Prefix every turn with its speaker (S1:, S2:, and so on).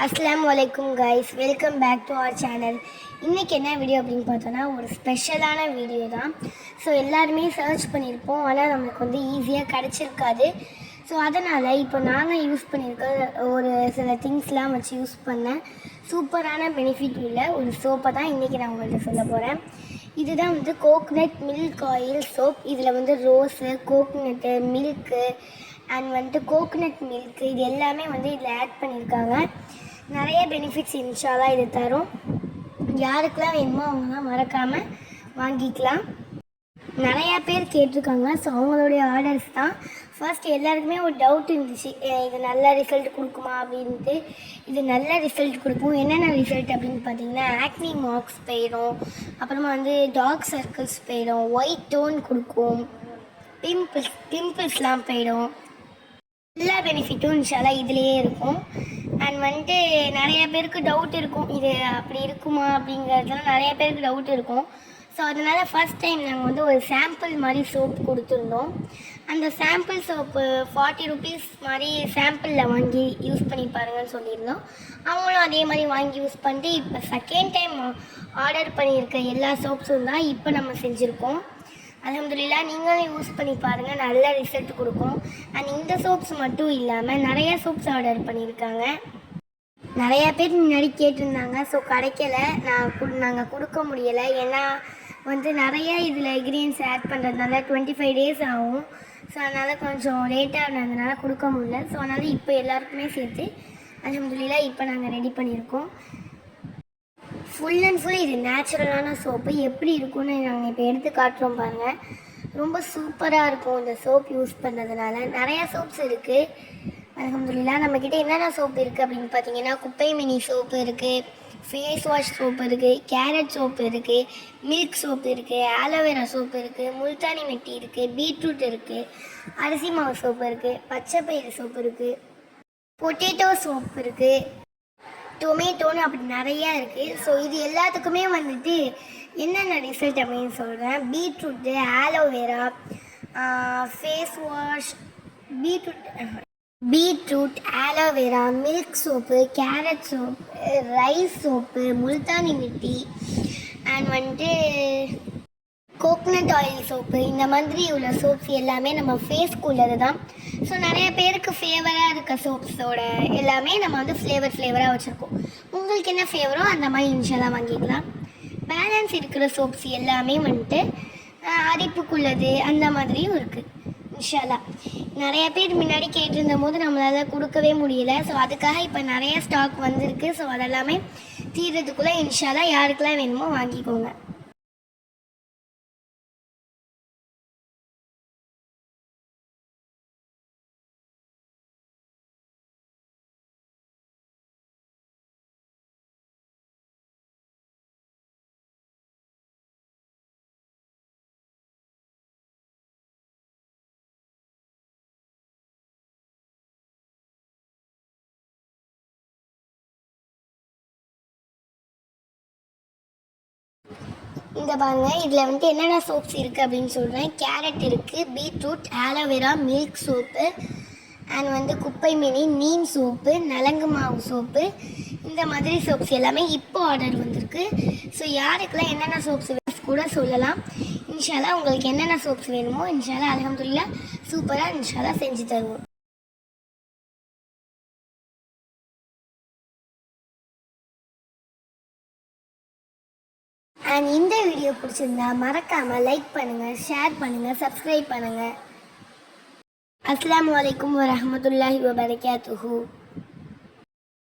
S1: அஸ்ஸலாமு அலைக்கும் guys, welcome back to our channel. இன்றைக்கி என்ன வீடியோ அப்படின்னு பார்த்தோன்னா ஒரு ஸ்பெஷலான வீடியோ தான். ஸோ எல்லாருமே சர்ச் பண்ணியிருப்போம், ஆனால் நம்மளுக்கு வந்து ஈஸியாக கிடச்சிருக்காது. ஸோ அதனால் இப்போ நாங்கள் யூஸ் பண்ணியிருக்க ஒரு சில திங்ஸ்லாம் வச்சு யூஸ் பண்ணேன். சூப்பரான பெனிஃபிட் உள்ள ஒரு சோப்பை தான் இன்றைக்கி நான் உங்கள்கிட்ட சொல்ல போகிறேன். இதுதான் வந்து கோகனட் மில்க் ஆயில் சோப். இதில் வந்து ரோஸு, கோகனட்டு, மில்க்கு அண்ட் வந்துட்டு கோகனட் மில்க்கு இது எல்லாமே வந்து இதில் ஆட் பண்ணியிருக்காங்க. நிறைய பெனிஃபிட்ஸ் இன்ஷால்லா இது தரும். யாருக்கெல்லாம் வேணுமோ அவங்களாம் மறக்காமல் வாங்கிக்கலாம். நிறையா பேர் கேட்டிருக்காங்க. ஸோ அவங்களுடைய ஆர்டர்ஸ் தான். ஃபர்ஸ்ட் எல்லாருக்குமே ஒரு டவுட் இருந்துச்சு, இது நல்ல ரிசல்ட் கொடுக்குமா அப்படின்ட்டு. இது நல்ல ரிசல்ட் கொடுக்கும். என்னென்ன ரிசல்ட் அப்படின்னு பார்த்தீங்கன்னா, ஆக்னி மார்க்ஸ் போயிடும், அப்புறமா வந்து டார்க் சர்க்கிள்ஸ் போயிடும், ஒயிட் டோன் கொடுக்கும், பிம்பிள்ஸ்லாம் போயிடும். எல்லா பெனிஃபிட்டும் இன்ஷால்லா இதுலேயே இருக்கும். அண்ட் வந்துட்டு நிறைய பேருக்கு டவுட் இருக்கும், இது அப்படி இருக்குமா அப்படிங்கிறதுலாம் நிறைய பேருக்கு டவுட் இருக்கும். ஸோ அதனால் ஃபஸ்ட் டைம் நாங்கள் வந்து ஒரு சாம்பிள் மாதிரி சோப் கொடுத்துருந்தோம். அந்த சாம்பிள் சோப்பு 40 ருபீஸ் மாதிரி சாம்பிளில் வாங்கி யூஸ் பண்ணி பாருங்கன்னு சொல்லியிருந்தோம். அவங்களும் அதே மாதிரி வாங்கி யூஸ் பண்ணிட்டு இப்போ செகண்ட் டைம் ஆர்டர் பண்ணியிருக்க எல்லா சோப்ஸும் தான் இப்போ நம்ம செஞ்சுருக்கோம். அல்ஹம்துலில்லாஹ், நீங்களும் யூஸ் பண்ணி பாருங்கள், நல்ல ரிசல்ட் கொடுக்கும். அண்ட் இந்த சோப்ஸ் மட்டும் இல்லாமல் நிறைய சோப்ஸ் ஆர்டர் பண்ணியிருக்காங்க. நிறையா பேர் முன்னாடி கேட்டிருந்தாங்க. ஸோ கிடைக்கல, நாங்கள் கொடுக்க முடியலை. ஏன்னா வந்து நிறைய இதில் இன்க்ரீடியன்ஸ் ஆட் பண்ணுறதுனால 25 days ஆகும். ஸோ அதனால் கொஞ்சம் லேட்டாக இருந்ததுனால கொடுக்க முடியல. ஸோ அதனால் இப்போ எல்லாருக்குமே சேர்த்து அல்ஹம்துலில்லாஹ் இப்போ நாங்கள் ரெடி பண்ணியிருக்கோம். ஃபுல் அண்ட் ஃபுல் இது நேச்சுரலான சோப்பு. எப்படி இருக்கும்னு நாங்கள் இப்போ எடுத்து காட்டுறோம் பாருங்கள். ரொம்ப சூப்பராக இருக்கும் இந்த சோப் யூஸ் பண்ணுறதுனால. நிறையா சோப்ஸ் இருக்குது அல்ஹம்துலில்லாஹ். நம்மக்கிட்ட என்னென்ன சோப்பு இருக்குது அப்படின்னு பார்த்தீங்கன்னா, குப்பை மினி சோப்பு இருக்குது, ஃபேஸ் வாஷ் சோப்பு இருக்குது, கேரட் சோப்பு இருக்குது, மில்க் சோப்பு இருக்குது, ஆலோவேரா சோப்பு இருக்குது, முல்தானி மெட்டி இருக்குது, பீட்ரூட் இருக்குது, அரிசி மாவு சோப்பு இருக்குது, பச்சை பயிறு சோப்பு இருக்குது, பொட்டேட்டோ சோப்பு இருக்குது, டொமேட்டோன்னு அப்படி நிறையா இருக்குது. ஸோ இது எல்லாத்துக்குமே வந்துட்டு என்னென்ன ரிசல்ட் அப்படின்னு சொல்கிறேன். Beetroot, aloe vera, face wash, beetroot, aloe vera, milk soap, carrot soap, rice soap, Multani mitti and வந்துட்டு கோகனட் ஆயில் சோப்பு, இந்த மாதிரி உள்ள சோப்ஸ் எல்லாமே நம்ம ஃபேஸ்க்கு உள்ளது தான். ஸோ நிறைய பேருக்கு ஃபேவராக இருக்க சோப்ஸோட எல்லாமே நம்ம வந்து ஃப்ளேவராக வச்சுருக்கோம். உங்களுக்கு என்ன ஃபேவரோ அந்த மாதிரி இன்ஷால்லாம் வாங்கிக்கலாம். பேலன்ஸ் இருக்கிற சோப்ஸ் எல்லாமே வந்துட்டு அரிப்புக்குள்ளது அந்த மாதிரியும் இருக்குது இன்ஷால்லா. நிறைய பேர் முன்னாடி கேட்டிருந்த போது நம்மளால் கொடுக்கவே முடியல. ஸோ அதுக்காக இப்போ நிறைய ஸ்டாக் வந்திருக்கு. ஸோ அதெல்லாமே தீர்றதுக்குள்ளே இன்ஷால்லா யாருக்கெல்லாம் வேணுமோ வாங்கிக்கோங்க. இந்த பாருங்கள், இதில் வந்துட்டு என்னென்ன சோப்ஸ் இருக்குது அப்படின்னு சொல்கிறேன். கேரட் இருக்குது, beetroot, aloe vera, milk soap and வந்து குப்பை மினி, நீம் சோப்பு, நலங்கு மாவு சோப்பு, இந்த மாதிரி சோப்ஸ் எல்லாமே இப்போ ஆர்டர் வந்திருக்கு. ஸோ யாருக்கெல்லாம் என்னென்ன சோப்ஸ் கூட சொல்லலாம். இன்ஷால்லா உங்களுக்கு என்னென்ன சோப்ஸ் வேணுமோ இன்ஷால்லா அல்ஹம்துலில்லாஹ் சூப்பராக இன்ஷால்லா செஞ்சு தருவோம். அண்ட் இந்த வீடியோ பிடிச்சிருந்தா மறக்காமல் லைக் பண்ணுங்கள், ஷேர் பண்ணுங்கள், சப்ஸ்கிரைப் பண்ணுங்கள். அஸ்ஸலாமு அலைக்கும் வரஹ்மத்துல்லாஹி வபரகாத்துஹு.